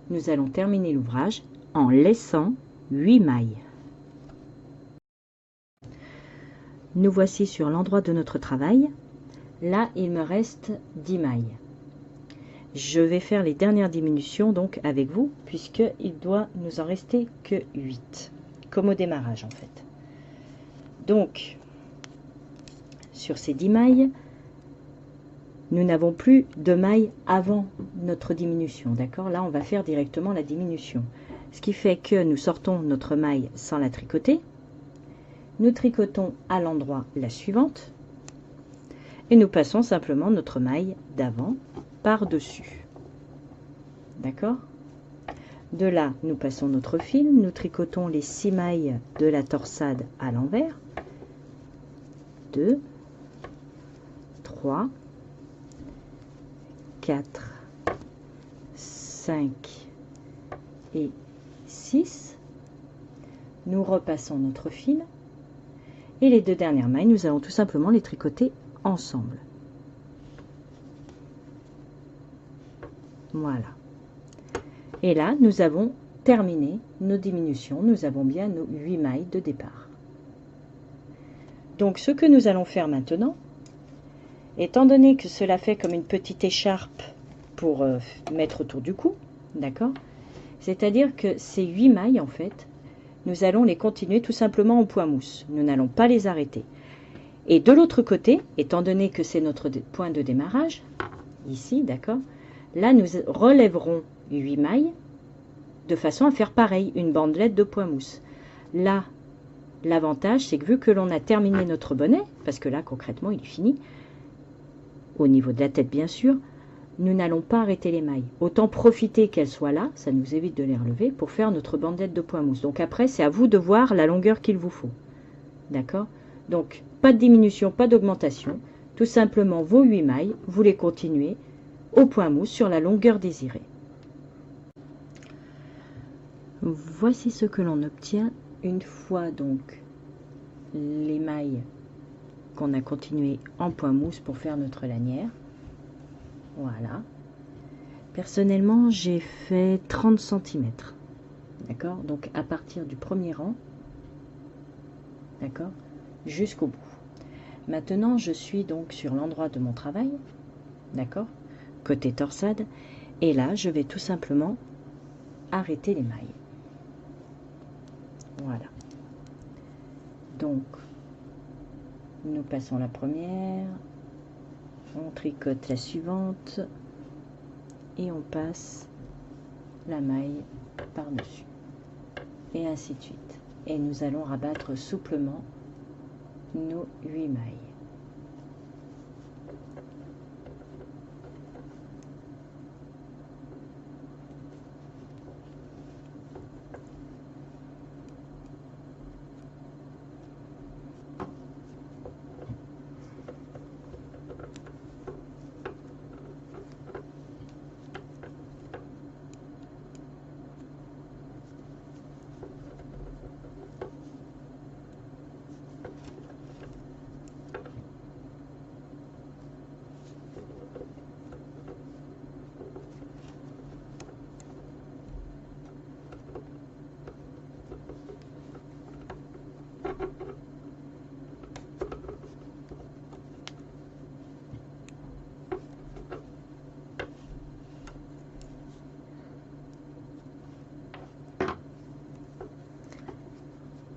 Nous allons terminer l'ouvrage en laissant 8 mailles. Nous voici sur l'endroit de notre travail. Là, il me reste 10 mailles. Je vais faire les dernières diminutions donc avec vous, puisqu'il doit nous en rester que 8, comme au démarrage en fait. Donc, sur ces 10 mailles, nous n'avons plus de mailles avant notre diminution, d'accord? Là, on va faire directement la diminution. Ce qui fait que nous sortons notre maille sans la tricoter. Nous tricotons à l'endroit la suivante. Et nous passons simplement notre maille d'avant par-dessus. D'accord? De là, nous passons notre fil. Nous tricotons les 6 mailles de la torsade à l'envers. 2, 3, 4, 5 et 6. Nous repassons notre fil. Et les 2 dernières mailles, nous allons tout simplement les tricoter ensemble. Voilà. Et là, nous avons terminé nos diminutions. Nous avons bien nos 8 mailles de départ. Donc, ce que nous allons faire maintenant, étant donné que cela fait comme une petite écharpe pour mettre autour du cou, d'accord? C'est-à-dire que ces 8 mailles, en fait, nous allons les continuer tout simplement en point mousse. Nous n'allons pas les arrêter. Et de l'autre côté, étant donné que c'est notre point de démarrage, ici, d'accord, là, nous relèverons 8 mailles de façon à faire pareil, une bandelette de point mousse. Là, l'avantage, c'est que vu que l'on a terminé notre bonnet, parce que là, concrètement, il est fini, au niveau de la tête, bien sûr, nous n'allons pas arrêter les mailles. Autant profiter qu'elles soient là, ça nous évite de les relever, pour faire notre bandelette de point mousse. Donc après, c'est à vous de voir la longueur qu'il vous faut. D'accord? Donc, pas de diminution, pas d'augmentation. Tout simplement, vos 8 mailles, vous les continuez au point mousse sur la longueur désirée. Voici ce que l'on obtient une fois donc les mailles qu'on a continué en point mousse pour faire notre lanière. Voilà. Personnellement, j'ai fait 30 cm. D'accord? Donc, à partir du premier rang, d'accord, jusqu'au bout. Maintenant, je suis donc sur l'endroit de mon travail, d'accord, côté torsade. Et là, je vais tout simplement arrêter les mailles. Voilà. Donc, nous passons la première. On tricote la suivante et on passe la maille par-dessus et ainsi de suite. Et nous allons rabattre souplement nos 8 mailles.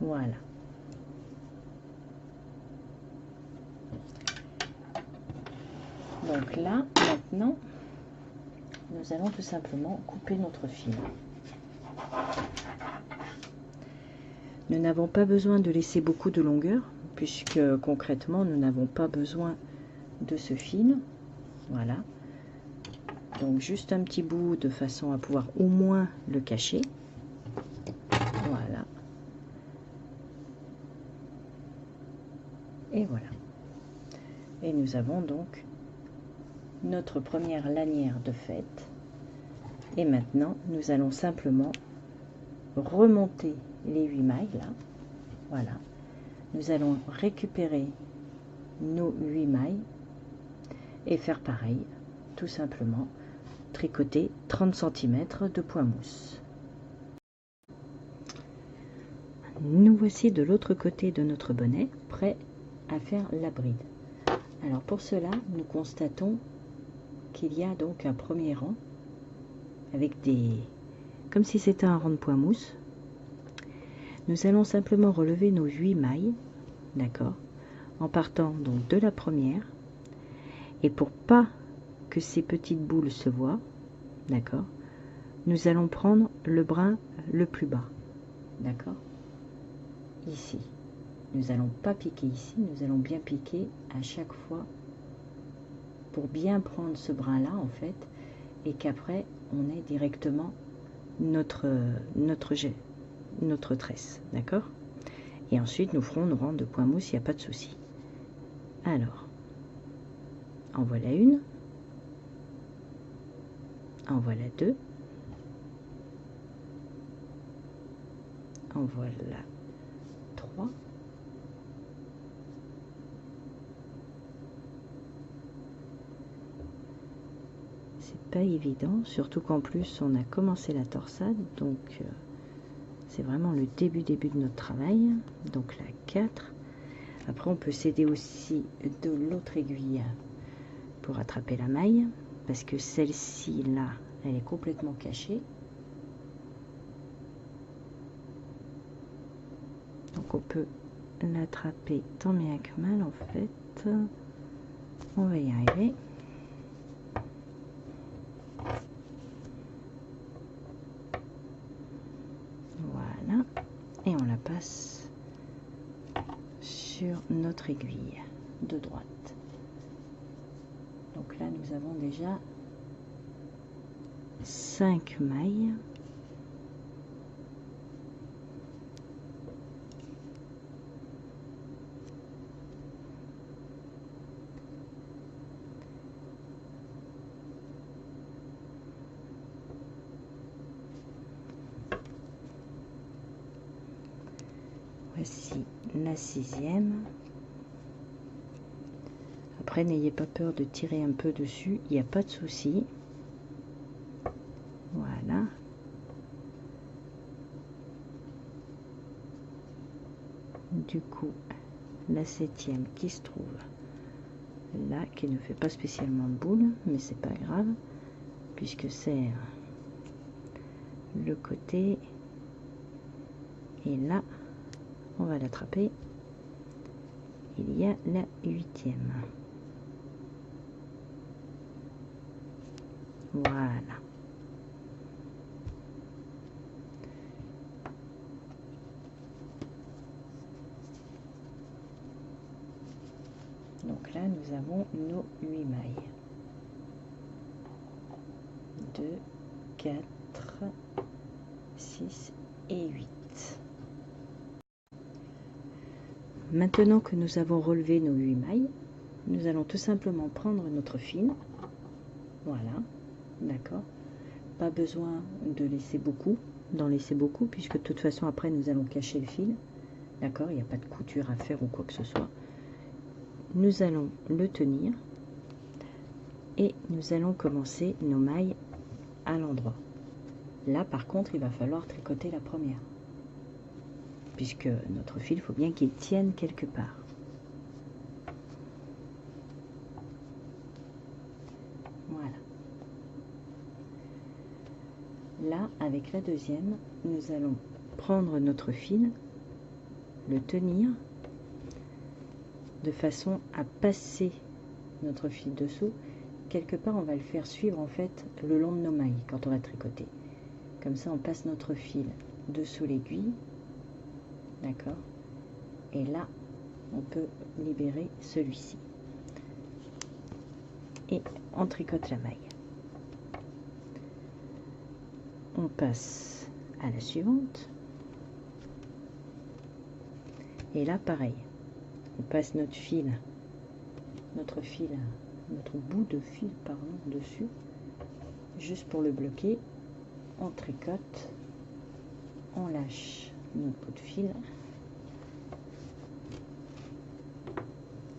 Voilà. Donc là, maintenant, nous allons tout simplement couper notre fil. Nous n'avons pas besoin de laisser beaucoup de longueur, puisque concrètement, nous n'avons pas besoin de ce fil. Voilà. Donc juste un petit bout de façon à pouvoir au moins le cacher. Voilà. Et voilà. Et nous avons donc notre première lanière de faite. Et maintenant, nous allons simplement remonter les 8 mailles là. Voilà. Nous allons récupérer nos 8 mailles et faire pareil, tout simplement, tricoter 30 cm de point mousse. Nous voici de l'autre côté de notre bonnet, prêt à faire la bride. Alors pour cela, nous constatons qu'il y a donc un premier rang avec des... comme si c'était un rang de point mousse. Nous allons simplement relever nos 8 mailles, d'accord, en partant donc de la première. Et pour pas que ces petites boules se voient, d'accord, nous allons prendre le brin le plus bas, d'accord, ici. Nous n'allons pas piquer ici, nous allons bien piquer à chaque fois pour bien prendre ce brin là en fait, et qu'après on ait directement notre tresse, d'accord. Et ensuite nous ferons nos rangs de point mousse, il n'y a pas de souci. Alors, en voilà une, en voilà deux, en voilà trois, c'est pas évident, surtout qu'en plus on a commencé la torsade, donc c'est vraiment le début de notre travail. Donc la 4. Après on peut s'aider aussi de l'autre aiguille pour attraper la maille, parce que celle-ci là, elle est complètement cachée. Donc on peut l'attraper tant bien que mal en fait. On va y arriver. Voilà. Et on la passe sur notre aiguille de droite. Donc là nous avons déjà 5 mailles. Voici la 6e. Après, n'ayez pas peur de tirer un peu dessus, il n'y a pas de souci. Voilà. Du coup, la 7e qui se trouve là, qui ne fait pas spécialement de boule, mais c'est pas grave, puisque c'est le côté. Et là, on va l'attraper. Il y a la 8e. Voilà. Donc là, nous avons nos 8 mailles. 2, 4, 6 et 8. Maintenant que nous avons relevé nos 8 mailles, nous allons tout simplement prendre notre fil. Voilà, d'accord. Pas besoin de laisser beaucoup, d'en laisser beaucoup, puisque de toute façon après nous allons cacher le fil. D'accord, il n'y a pas de couture à faire ou quoi que ce soit. Nous allons le tenir et nous allons commencer nos mailles à l'endroit. Là par contre il va falloir tricoter la première, puisque notre fil, il faut bien qu'il tienne quelque part. Voilà. Là, avec la deuxième, nous allons prendre notre fil, le tenir, de façon à passer notre fil dessous. Quelque part, on va le faire suivre en fait le long de nos mailles quand on va tricoter. Comme ça, on passe notre fil dessous l'aiguille. D'accord. Et là, on peut libérer celui-ci. Et on tricote la maille. On passe à la suivante. Et là, pareil. On passe notre bout de fil, pardon, dessus. Juste pour le bloquer. On tricote. On lâche notre bout de fil.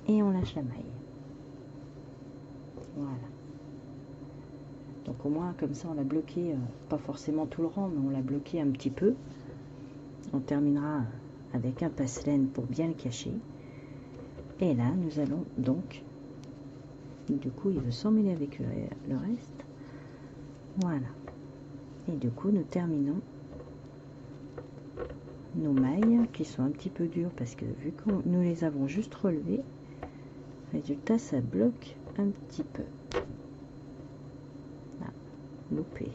Et on lâche la maille. Voilà. Donc au moins comme ça on l'a bloqué, pas forcément tout le rang, mais on l'a bloqué un petit peu. On terminera avec un passe-laine pour bien le cacher. Et là nous allons donc, du coup il veut s'emmêler avec le reste. Voilà. Et du coup nous terminons nos mailles qui sont un petit peu dures parce que vu que nous les avons juste relevées, résultat ça bloque un petit peu. Ah, loupé.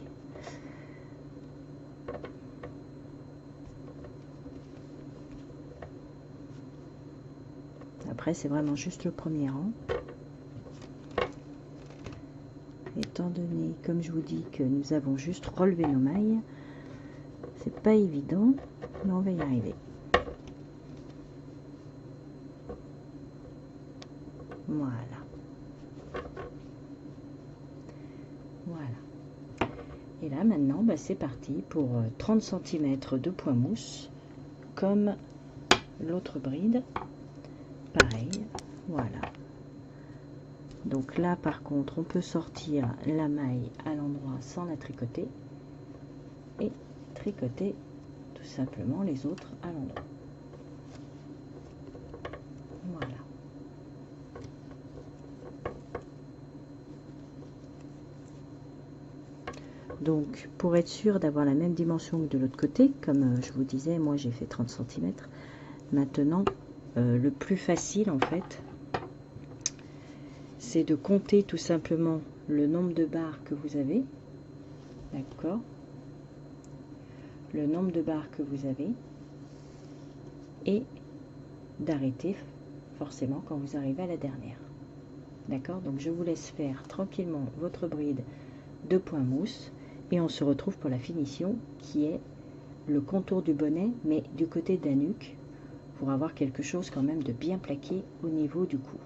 Après c'est vraiment juste le premier rang. Étant donné, comme je vous dis, que nous avons juste relevé nos mailles, c'est pas évident, mais on va y arriver. Voilà. Voilà. Et là maintenant, bah, c'est parti pour 30 cm de point mousse, comme l'autre bride. Pareil, voilà. Donc là par contre, on peut sortir la maille à l'endroit sans la tricoter et tricoter tout simplement les autres à l'endroit. Voilà. Donc pour être sûr d'avoir la même dimension que de l'autre côté, comme je vous disais, moi j'ai fait 30 cm. Maintenant, le plus facile en fait, c'est de compter tout simplement le nombre de barres que vous avez, d'accord, le nombre de barres que vous avez, et d'arrêter forcément quand vous arrivez à la dernière, d'accord. Donc je vous laisse faire tranquillement votre bride de point mousse et on se retrouve pour la finition qui est le contour du bonnet mais du côté de la nuque pour avoir quelque chose quand même de bien plaqué au niveau du cou.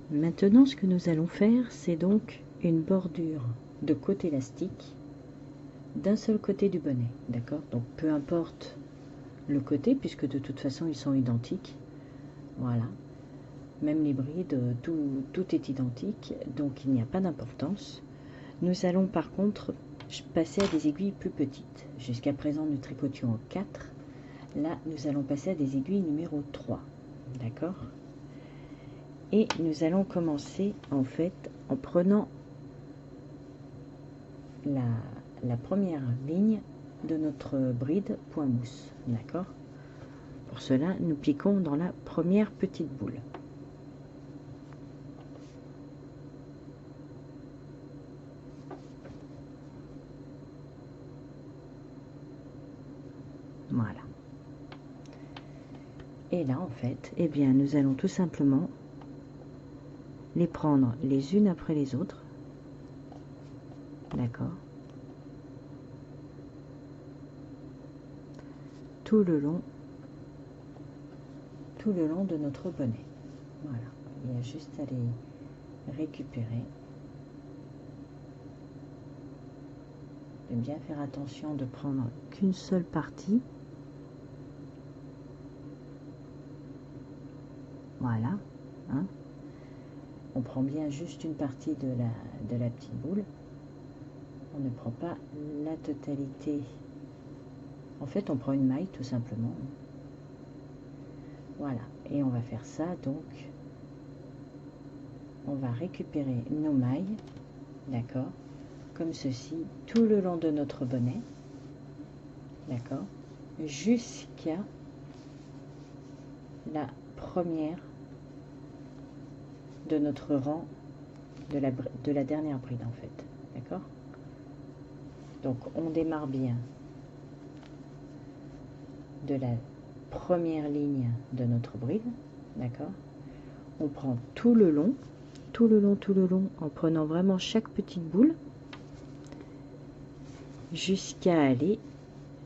Maintenant, ce que nous allons faire, c'est donc une bordure de côte élastique d'un seul côté du bonnet, d'accord. Donc peu importe le côté, puisque de toute façon ils sont identiques. Voilà, même les brides, tout est identique, donc il n'y a pas d'importance. Nous allons par contre passer à des aiguilles plus petites. Jusqu'à présent, nous tricotions en 4. Là, nous allons passer à des aiguilles numéro 3, d'accord. Et nous allons commencer en fait en prenant la première ligne de notre bride point mousse, d'accord. Pour cela, nous piquons dans la première petite boule. Voilà. Et là, en fait, eh bien, nous allons tout simplement les prendre les unes après les autres, d'accord, tout le long de notre bonnet. Voilà, il y a juste à les récupérer. De bien faire attention de prendre qu'une seule partie. Voilà, hein. On prend bien juste une partie de la petite boule. On ne prend pas la totalité. En fait, on prend une maille tout simplement. Voilà, et on va faire ça, donc on va récupérer nos mailles, d'accord, comme ceci, tout le long de notre bonnet, d'accord, jusqu'à la première de notre rang de la dernière bride en fait, d'accord. Donc on démarre bien de la première ligne de notre bride, d'accord. On prend tout le long, en prenant vraiment chaque petite boule jusqu'à aller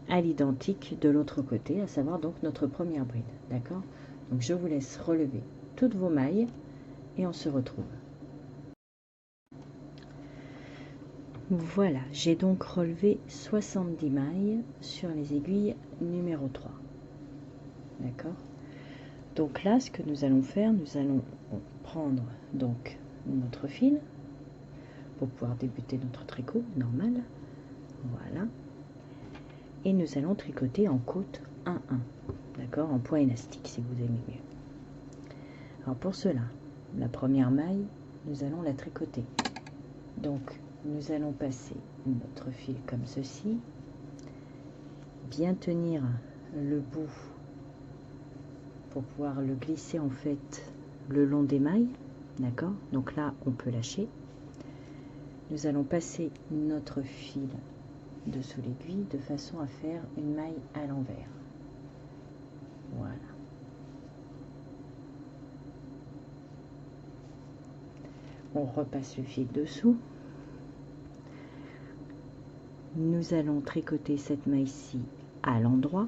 à l'identique de l'autre côté, à savoir donc notre première bride, d'accord. Donc je vous laisse relever toutes vos mailles et on se retrouve. Voilà, j'ai donc relevé 70 mailles sur les aiguilles numéro 3, d'accord. Donc là, ce que nous allons faire, nous allons prendre donc notre fil pour pouvoir débuter notre tricot normal. Voilà. Et nous allons tricoter en côte 1-1. D'accord, en point élastique si vous aimez mieux. Alors pour cela, la première maille, nous allons la tricoter. Donc nous allons passer notre fil comme ceci, bien tenir le bout pour pouvoir le glisser en fait le long des mailles. D'accord, donc là on peut lâcher. Nous allons passer notre fil dessous l'aiguille de façon à faire une maille à l'envers. Voilà. On repasse le fil dessous. Nous allons tricoter cette maille-ci à l'endroit,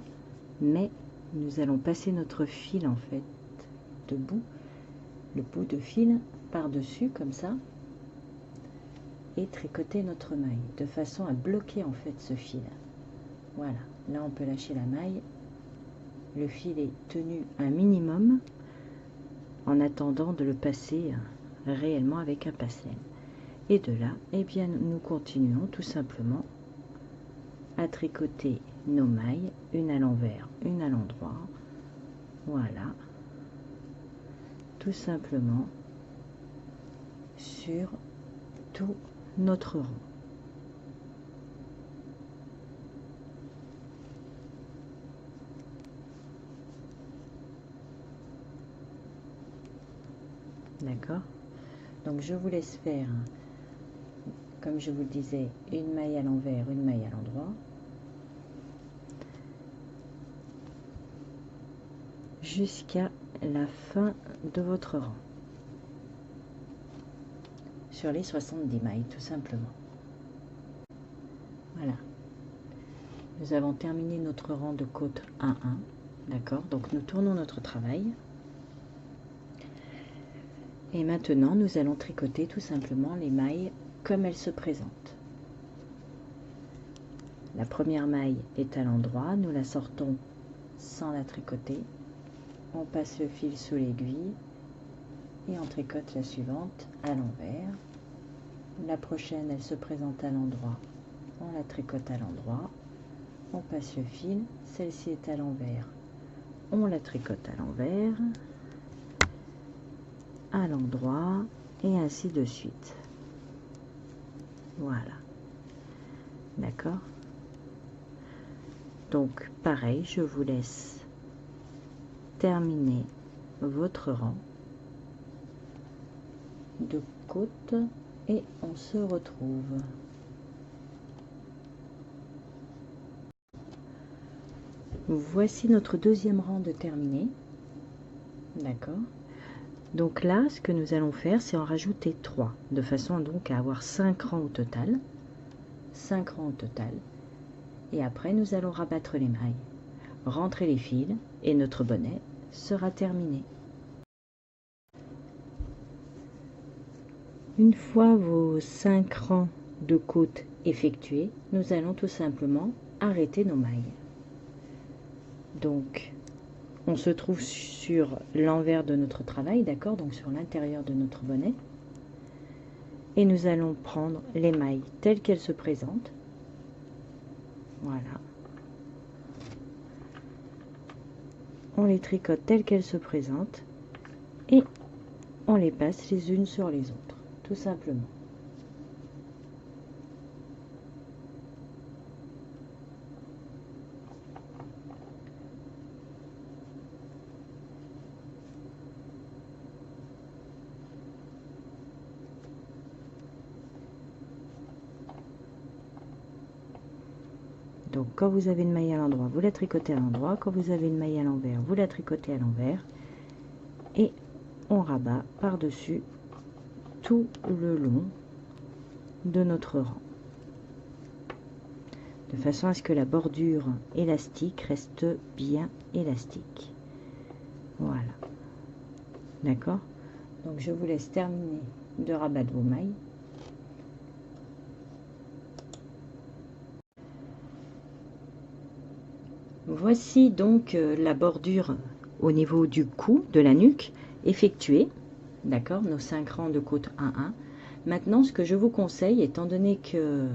mais nous allons passer notre fil en fait debout, le bout de fil par-dessus comme ça, et tricoter notre maille de façon à bloquer en fait ce fil. Voilà, là on peut lâcher la maille. Le fil est tenu un minimum en attendant de le passer réellement avec un passe-laine. Et de là, eh bien, nous continuons tout simplement à tricoter nos mailles, une à l'envers, une à l'endroit. Voilà, tout simplement sur tout notre rang. D'accord, donc je vous laisse faire, comme je vous le disais, une maille à l'envers, une maille à l'endroit, jusqu'à la fin de votre rang, sur les 70 mailles tout simplement. Voilà, nous avons terminé notre rang de côte 1-1. D'accord, donc nous tournons notre travail. Et maintenant, nous allons tricoter tout simplement les mailles comme elles se présentent. La première maille est à l'endroit, nous la sortons sans la tricoter. On passe le fil sous l'aiguille et on tricote la suivante à l'envers. La prochaine, elle se présente à l'endroit, on la tricote à l'endroit. On passe le fil, celle-ci est à l'envers, on la tricote à l'envers, à l'endroit, et ainsi de suite. Voilà, d'accord, donc pareil, je vous laisse terminer votre rang de côte et on se retrouve. Voici notre deuxième rang de terminé. D'accord, donc là ce que nous allons faire, c'est en rajouter 3 de façon donc à avoir 5 rangs au total. 5 rangs au total, et après nous allons rabattre les mailles, rentrer les fils et notre bonnet sera terminé. Une fois vos 5 rangs de côte effectués, nous allons tout simplement arrêter nos mailles. Donc on se trouve sur l'envers de notre travail, d'accord, donc sur l'intérieur de notre bonnet, et nous allons prendre les mailles telles qu'elles se présentent. Voilà, on les tricote telles qu'elles se présentent et on les passe les unes sur les autres, tout simplement. Donc quand vous avez une maille à l'endroit, vous la tricotez à l'endroit. Quand vous avez une maille à l'envers, vous la tricotez à l'envers. Et on rabat par-dessus tout le long de notre rang. De façon à ce que la bordure élastique reste bien élastique. Voilà. D'accord? Donc je vous laisse terminer de rabattre vos mailles. Voici donc la bordure au niveau du cou, de la nuque, effectués. D'accord, nos 5 rangs de côte 1-1. Maintenant, ce que je vous conseille, étant donné que,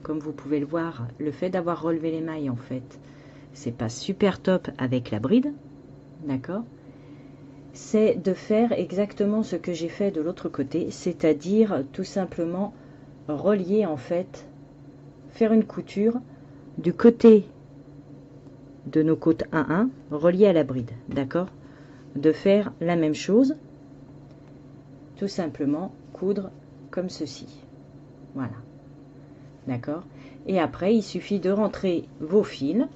comme vous pouvez le voir, le fait d'avoir relevé les mailles, en fait, c'est pas super top avec la bride, d'accord, c'est de faire exactement ce que j'ai fait de l'autre côté, c'est-à-dire tout simplement relier, en fait, faire une couture du côté de nos côtes 1-1, relié à la bride, d'accord, de faire la même chose, tout simplement coudre comme ceci, voilà, d'accord, et après il suffit de rentrer vos fils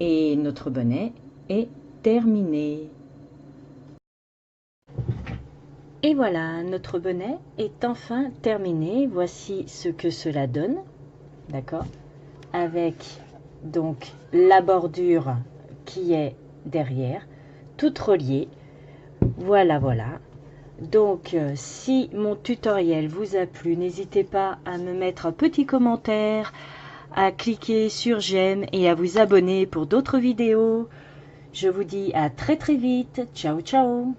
et notre bonnet est terminé. Et voilà, notre bonnet est enfin terminé. Voici ce que cela donne, d'accord, avec donc la bordure qui est derrière, toute reliée. Voilà, voilà. Donc, si mon tutoriel vous a plu, n'hésitez pas à me mettre un petit commentaire, à cliquer sur j'aime et à vous abonner pour d'autres vidéos. Je vous dis à très très vite. Ciao, ciao.